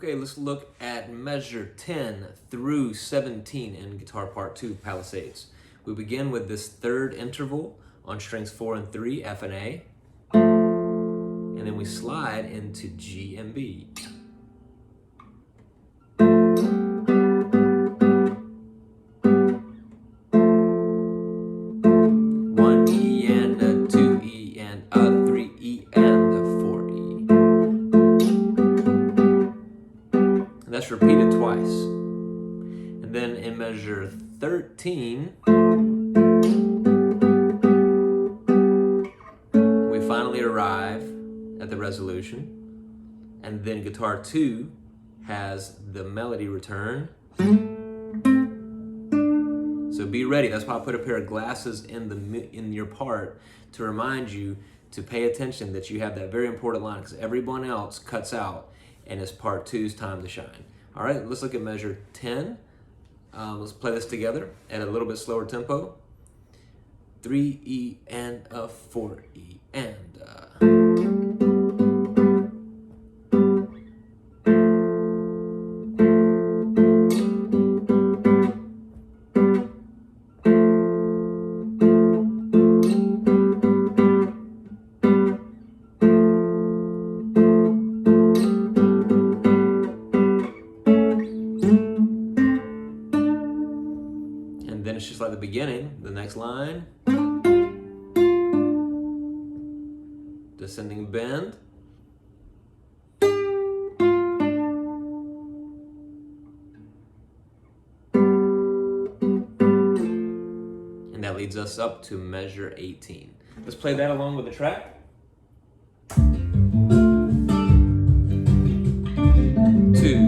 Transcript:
Okay, let's look at measure 10 through 17 in Guitar Part 2, Palisades. We begin with this third interval on strings 4 and 3, F and A, and then we slide into G and B. One E and a 2 E and a 3 E and a 4 E. And that's repeated twice. And then in measure 13, we finally arrive at the resolution. And then guitar 2 has the melody return. So be ready. That's why I put a pair of glasses in your part to remind you to pay attention that you have that very important line, because everyone else cuts out and it's part 2's time to shine. All right, let's look at measure 10. Let's play this together at a little bit slower tempo. 3 E and a 4 E and And then it's just like the beginning, the next line. Descending bend. And that leads us up to measure 18. Let's play that along with the track. 2